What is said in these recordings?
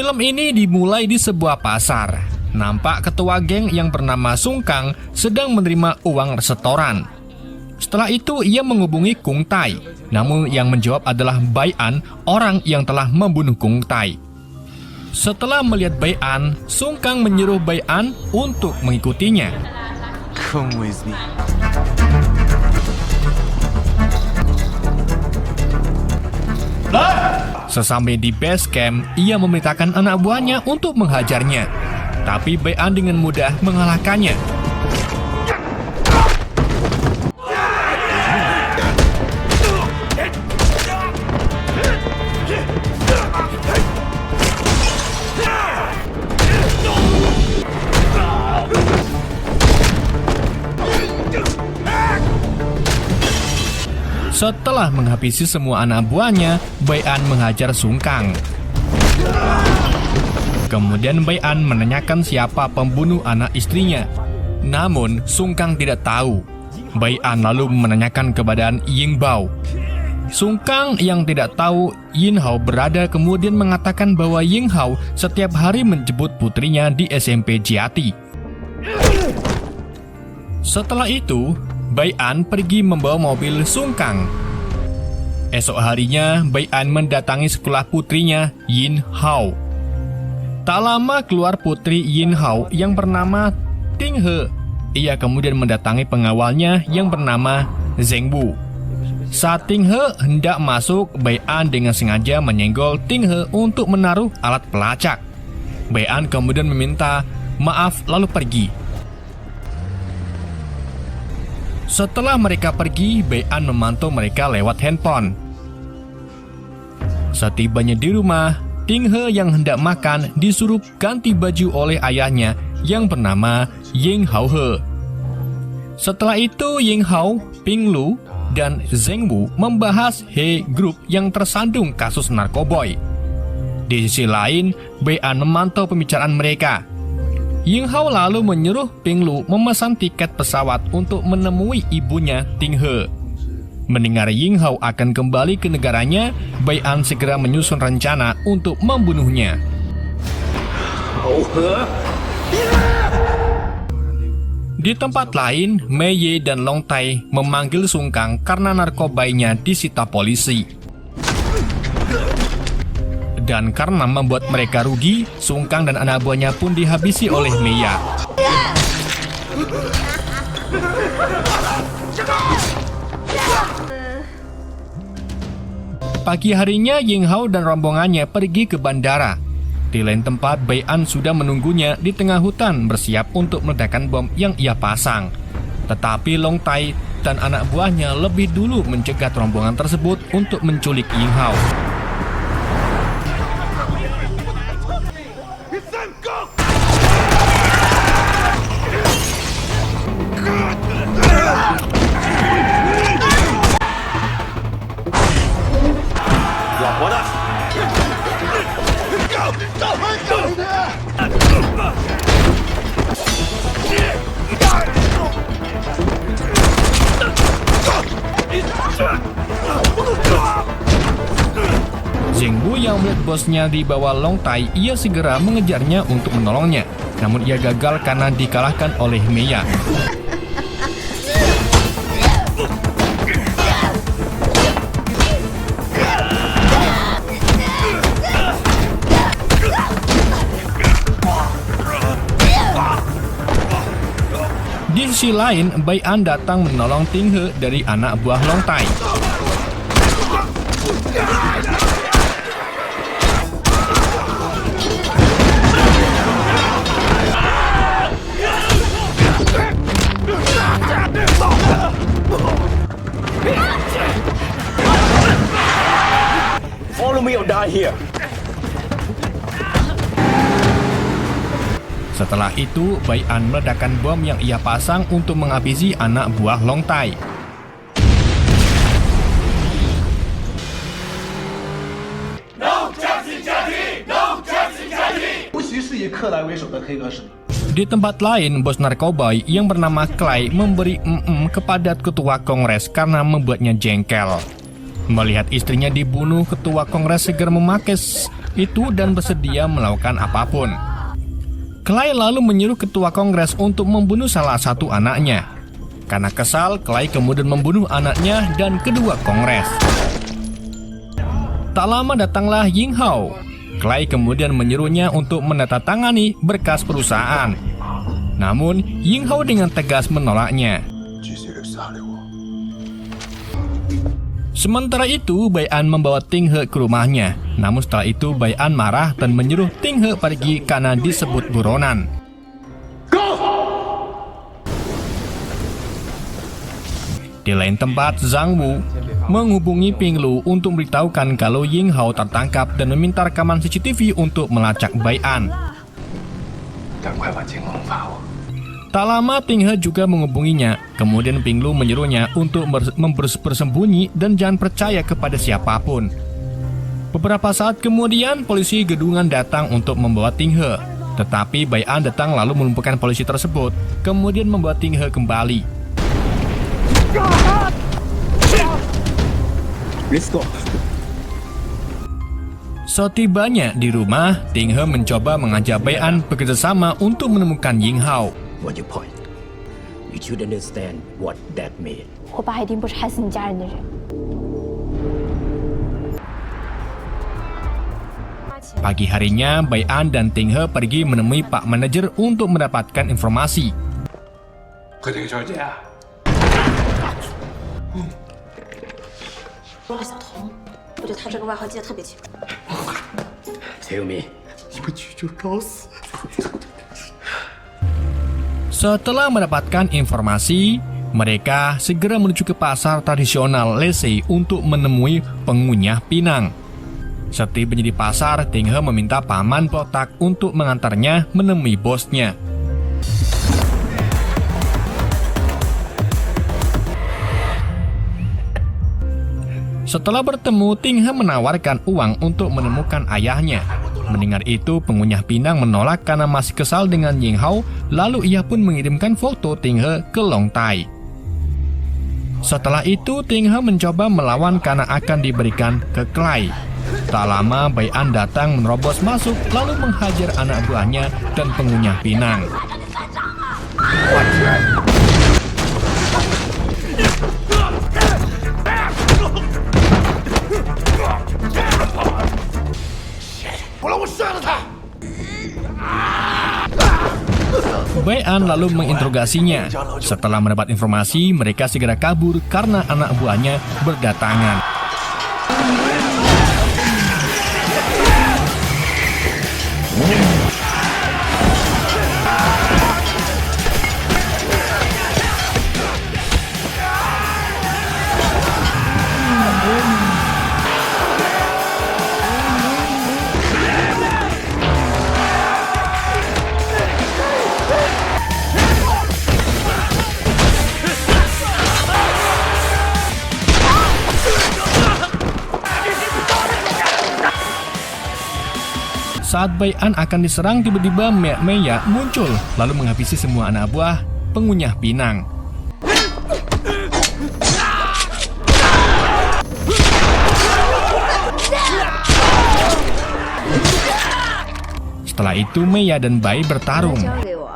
Film ini dimulai di sebuah pasar. Nampak ketua geng yang bernama Sung Kang sedang menerima uang setoran. Setelah itu ia menghubungi Kung Tai. Namun yang menjawab adalah Bai An, orang yang telah membunuh Kung Tai. Setelah melihat Bai An, Sung Kang menyuruh Bai An untuk mengikutinya. Come with me. Sesampai di base camp, ia memerintahkan anak buahnya untuk menghajarnya. Tapi Bai An dengan mudah mengalahkannya. Setelah menghabisi semua anak buahnya, Bai An menghajar Sung Kang. Kemudian Bai An menanyakan siapa pembunuh anak istrinya. Namun Sung Kang tidak tahu. Bai An lalu menanyakan kepada Ying Bao. Sung Kang yang tidak tahu Yin Hao berada kemudian mengatakan bahwa Ying Hao setiap hari menjemput putrinya di SMP Jiati. Setelah itu, Bai An pergi membawa mobil Sung Kang. Esok harinya, Bai An mendatangi sekolah putrinya, Yin Hao. Tak lama keluar putri Yin Hao yang bernama Ting He. Ia kemudian mendatangi pengawalnya yang bernama Zheng Wu. Saat Ting He hendak masuk, Bai An dengan sengaja menyenggol Ting He untuk menaruh alat pelacak. Bai An kemudian meminta maaf lalu pergi. Setelah mereka pergi, Bai An memantau mereka lewat handphone. Setibanya di rumah, Ting He yang hendak makan disuruh ganti baju oleh ayahnya yang bernama Ying Hao He. Setelah itu, Ying Hao, Ping Lu, dan Zheng Wu membahas He Group yang tersandung kasus narkoboy. Di sisi lain, Bai An memantau pembicaraan mereka. Ying Hao lalu menyuruh Ping Lu memesan tiket pesawat untuk menemui ibunya Ting He. Mendengar Ying Hao akan kembali ke negaranya, Bai An segera menyusun rencana untuk membunuhnya. Di tempat lain, Mei Ye dan Long Tai memanggil Sung Kang karena narkobanya disita polisi. Dan karena membuat mereka rugi, Sung Kang dan anak buahnya pun dihabisi oleh Mei Ya. Pagi harinya, Ying Hao dan rombongannya pergi ke bandara. Di lain tempat, Bai An sudah menunggunya di tengah hutan bersiap untuk meledakkan bom yang ia pasang. Tetapi Long Tai dan anak buahnya lebih dulu mencegat rombongan tersebut untuk menculik Ying Hao. Zheng Wu yang melihat bosnya di bawah Long Tai, ia segera mengejarnya untuk menolongnya. Namun ia gagal karena dikalahkan oleh Mei Ya. Di sisi lain, Bai An datang menolong Ting He dari anak buah Long Tai. Follow me or die here. Setelah itu, Bai An meledakkan bom yang ia pasang untuk menghabisi anak buah Long Tai. Di tempat lain, bos narkoba yang bernama Clay memberi kepada ketua kongres karena membuatnya jengkel. Melihat istrinya dibunuh, ketua kongres segera memakai itu dan bersedia melakukan apapun. Clay lalu menyuruh ketua kongres untuk membunuh salah satu anaknya. Karena kesal, Clay kemudian membunuh anaknya dan kedua kongres. Tak lama datanglah Ying Hao. Clay kemudian menyuruhnya untuk menandatangani berkas perusahaan. Namun, Ying Hao dengan tegas menolaknya. Sementara itu, Bai An membawa Ting He ke rumahnya. Namun setelah itu, Bai An marah dan menyuruh Ting He pergi karena disebut buronan. Di lain tempat, Zhang Wu menghubungi Ping Lu untuk memberitahukan kalau Ying Hao tertangkap dan meminta rekaman CCTV untuk melacak Bai An. Tak lama Ting He juga menghubunginya. Kemudian Ping Lu menyuruhnya untuk bersembunyi dan jangan percaya kepada siapapun. Beberapa saat kemudian polisi gedungan datang untuk membawa Ting He. Tetapi Bai An datang lalu melumpuhkan polisi tersebut. Kemudian membawa Ting He kembali. Setibanya di rumah, Ting He mencoba mengajak Bai An bekerjasama untuk menemukan Ying Hao. What's your point? You should understand what that means. 我爸一定不是害死你家人的人。 Pagi harinya, Bai An dan Ting He pergi menemui Pak Manajer untuk mendapatkan informasi. 和这个小姐啊， 说了小童，我对他这个外号记得特别清楚。 Tell me. Setelah mendapatkan informasi, mereka segera menuju ke pasar tradisional Lesei untuk menemui pengunyah pinang. Setibanya di pasar, Ting He meminta paman botak untuk mengantarnya menemui bosnya. Setelah bertemu, Ting He menawarkan uang untuk menemukan ayahnya. Mendengar itu, pengunyah pinang menolak karena masih kesal dengan Ying Hao, lalu ia pun mengirimkan foto Ting He ke Long Tai. Setelah itu, Ting He mencoba melawan karena akan diberikan ke Clay. Tak lama, Bai An datang menerobos masuk, lalu menghajar anak buahnya dan pengunyah pinang. Bai An lalu menginterogasinya. Setelah mendapat informasi, mereka segera kabur karena anak buahnya berdatangan. Saat Bai An akan diserang, tiba-tiba Meya muncul, lalu menghabisi semua anak buah pengunyah pinang. Setelah itu, Meya dan Bai bertarung. 交给我。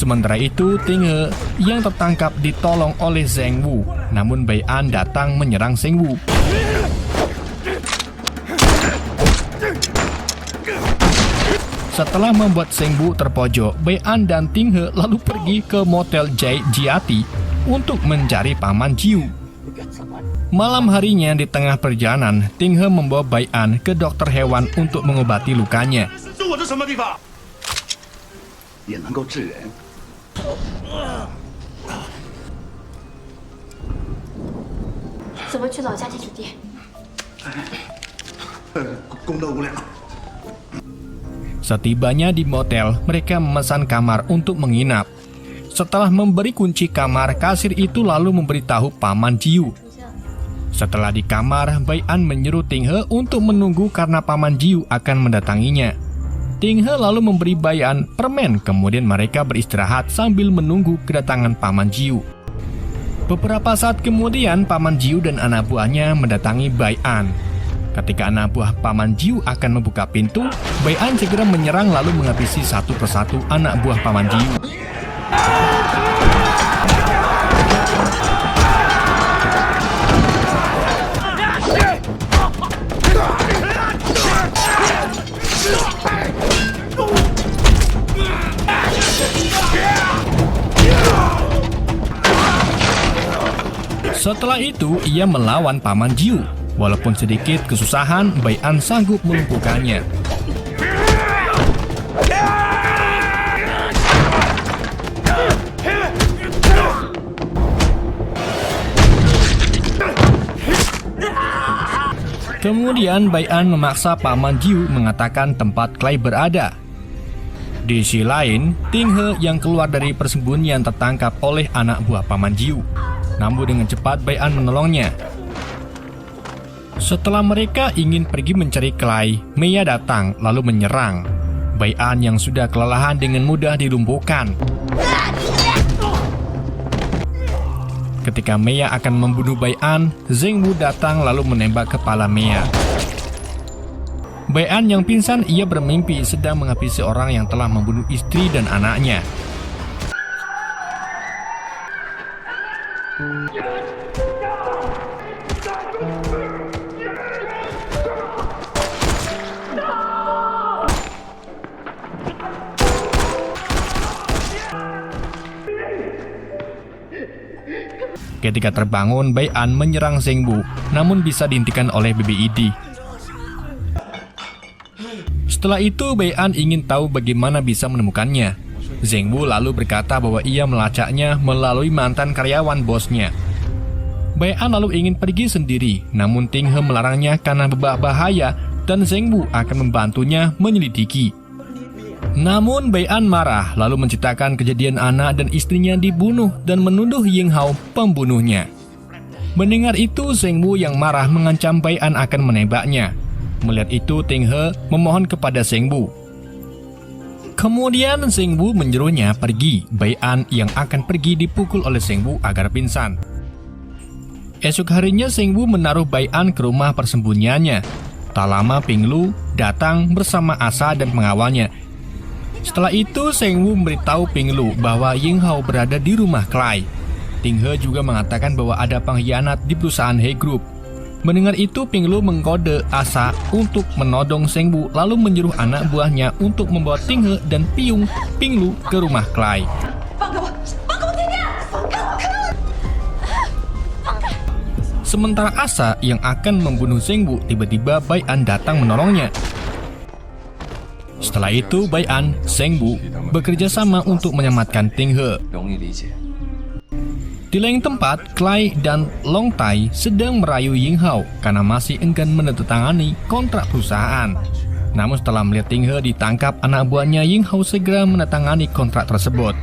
Sementara itu, Ting He yang tertangkap ditolong oleh Zhang Wu. Namun Bai An datang menyerang Zhang Wu. Setelah membuat Zhang Wu terpojok, Bai An dan Ting He lalu pergi ke motel Jiati untuk mencari paman Jiu. Malam harinya di tengah perjalanan, Ting He membawa Bai An ke dokter hewan untuk mengobati lukanya. 这我这什么地方？ 也能够治人。 父怎么去老家订酒店？功德无量。 Setibanya di motel, mereka memesan kamar untuk menginap. Setelah memberi kunci kamar, kasir itu lalu memberitahu Paman Jiu. Setelah di kamar, Bai An menyuruh Ting He untuk menunggu karena Paman Jiu akan mendatanginya. Ting He lalu memberi Bai An permen, kemudian mereka beristirahat sambil menunggu kedatangan Paman Jiu. Beberapa saat kemudian, Paman Jiu dan anak buahnya mendatangi Bai An. Ketika anak buah Paman Jiu akan membuka pintu, Bai An segera menyerang lalu menghabisi satu persatu anak buah Paman Jiu. Setelah itu, ia melawan Paman Jiu. Walaupun sedikit kesusahan, Bai An sanggup melumpuhkannya. Kemudian Bai An memaksa Paman Jiu mengatakan tempat Clay berada. Di sisi lain, Ting He yang keluar dari persembunyian tertangkap oleh anak buah Paman Jiu. Namun dengan cepat Bai An menolongnya. Setelah mereka ingin pergi mencari Clay, Mia datang lalu menyerang. Bai An yang sudah kelelahan dengan mudah dilumpuhkan. Ketika Mia akan membunuh Bai An, Zheng Wu datang lalu menembak kepala Mia. Bai An yang pingsan, ia bermimpi sedang menghabisi orang yang telah membunuh istri dan anaknya. Ketika terbangun, Bai An menyerang Zheng Wu, namun bisa dihentikan oleh BBID. Setelah itu, Bai An ingin tahu bagaimana bisa menemukannya. Zheng Wu lalu berkata bahwa ia melacaknya melalui mantan karyawan bosnya. Bai An lalu ingin pergi sendiri, namun Ting He melarangnya karena berbahaya dan Zheng Wu akan membantunya menyelidiki. Namun Bai An marah lalu menceritakan kejadian anak dan istrinya dibunuh dan menuduh Ying Hao pembunuhnya. Mendengar itu, Zheng Wu yang marah mengancam Bai An akan menembaknya. Melihat itu, Ting He memohon kepada Zheng Wu. Kemudian Zheng Wu menyuruhnya pergi. Bai An yang akan pergi dipukul oleh Zheng Wu agar pingsan. Esok harinya Zheng Wu menaruh Bai An ke rumah persembunyiannya. Tak lama Ping Lu datang bersama Asa dan pengawalnya. Setelah itu, Zheng Wu memberitahu Ping Lu bahwa Ying Hao berada di rumah Clay. Ting He juga mengatakan bahwa ada pengkhianat di perusahaan He Group. Mendengar itu, Ping Lu mengkode Asa untuk menodong Zheng Wu lalu menyuruh anak buahnya untuk membawa Ting He dan Ping Lu ke rumah Clay. Sementara Asa yang akan membunuh Zheng Wu, tiba-tiba Bai An datang menolongnya. Setelah itu, Bai An, Zheng Wu bekerja sama untuk menyelamatkan Ting He. Di lain tempat, Clay dan Long Tai sedang merayu Ying Hao karena masih enggan menandatangani kontrak perusahaan. Namun setelah melihat Ting He ditangkap, anak buahnya Ying Hao segera menandatangani kontrak tersebut.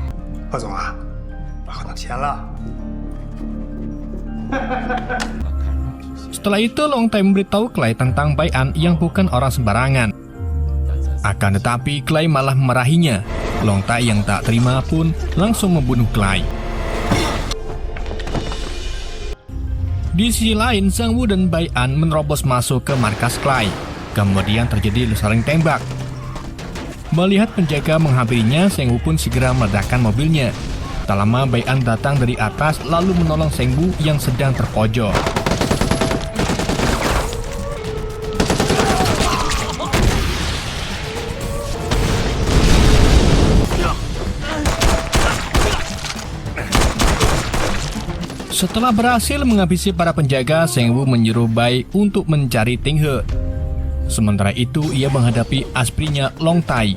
Setelah itu, Long Tai memberitahu Clay tentang Bai An yang bukan orang sembarangan. Akan tetapi, Clay malah memarahinya. Long Tai yang tak terima pun langsung membunuh Clay. Di sisi lain, Zheng Wu dan Bai An menerobos masuk ke markas Clay. Kemudian terjadi saling tembak. Melihat penjaga menghampirinya, Zheng Wu pun segera meledakkan mobilnya. Tak lama, Bai An datang dari atas lalu menolong Zheng Wu yang sedang terpojok. Setelah berhasil menghabisi para penjaga, Zheng Wu menyuruh Bai untuk mencari Ting He. Sementara itu, ia menghadapi asprinya Long Tai.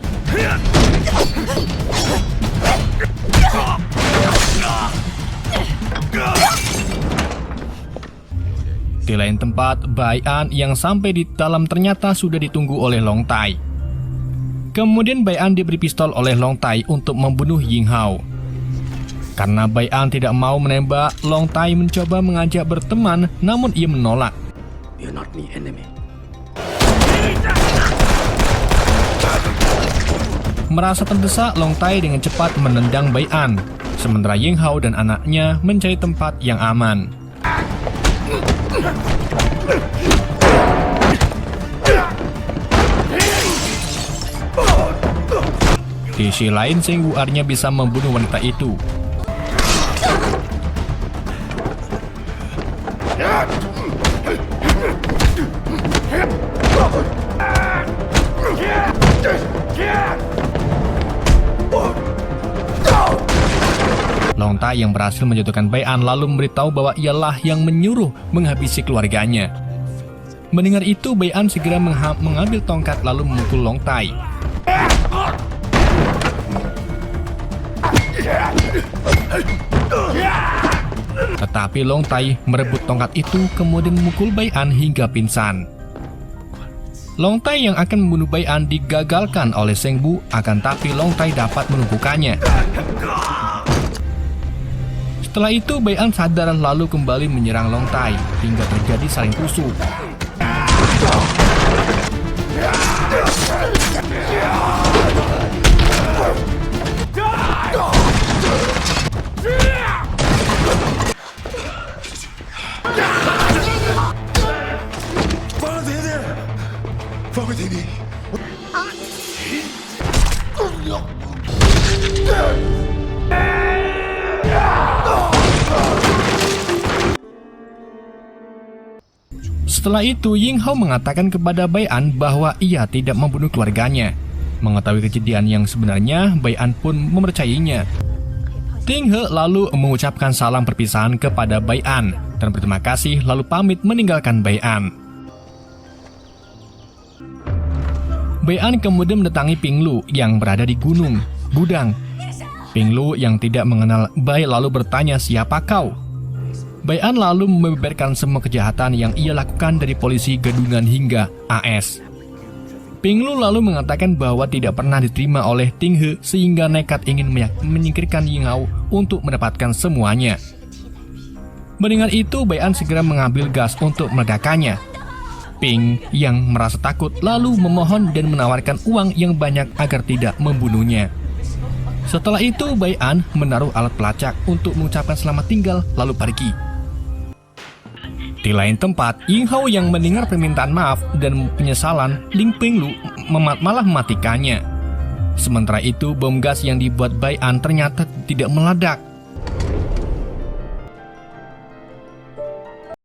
Di lain tempat, Bai An yang sampai di dalam ternyata sudah ditunggu oleh Long Tai. Kemudian Bai An diberi pistol oleh Long Tai untuk membunuh Ying Hao. Karena Bai An tidak mau menembak, Long Tai mencoba mengajak berteman, namun ia menolak. You're not my enemy. Merasa terdesak, Long Tai dengan cepat menendang Bai An, sementara Ying Hao dan anaknya mencari tempat yang aman. Di sisi lain, Zheng Wu'ernya bisa membunuh wanita itu. Long Tai yang berhasil menjatuhkan Bai An lalu memberitahu bahwa ialah yang menyuruh menghabisi keluarganya. Mendengar itu, Bai An segera mengambil tongkat lalu memukul Long Tai. Tetapi Long Tai merebut tongkat itu kemudian memukul Bai An hingga pingsan. Long Tai yang akan membunuh Bai An digagalkan oleh Zheng Bu, akan tapi Long Tai dapat melumpuhkannya. Setelah itu Bai An sadar lalu kembali menyerang Long Tai hingga terjadi saling tusuk. Setelah itu, Ying Hao mengatakan kepada Bai An bahwa ia tidak membunuh keluarganya. Mengetahui kejadian yang sebenarnya, Bai An pun mempercayainya. Ting He lalu mengucapkan salam perpisahan kepada Bai An dan berterima kasih lalu pamit meninggalkan Bai An. Bai An kemudian mendatangi Ping Lu yang berada di gunung Gudang. Ping Lu yang tidak mengenal Bai lalu bertanya, "Siapa kau?" Bai An lalu membeberkan semua kejahatan yang ia lakukan dari polisi gadungan hingga AS. Ping Lu lalu mengatakan bahwa tidak pernah diterima oleh Ting He sehingga nekat ingin menyingkirkan Ying Hao untuk mendapatkan semuanya. Mendengar itu, Bai An segera mengambil gas untuk meledakkannya. Ping yang merasa takut lalu memohon dan menawarkan uang yang banyak agar tidak membunuhnya. Setelah itu, Bai An menaruh alat pelacak untuk mengucapkan selamat tinggal lalu pergi. Di lain tempat, Ying Hao yang mendengar permintaan maaf dan penyesalan Ling Ping Lu malah mematikannya. Sementara itu, bom gas yang dibuat Bai An ternyata tidak meledak.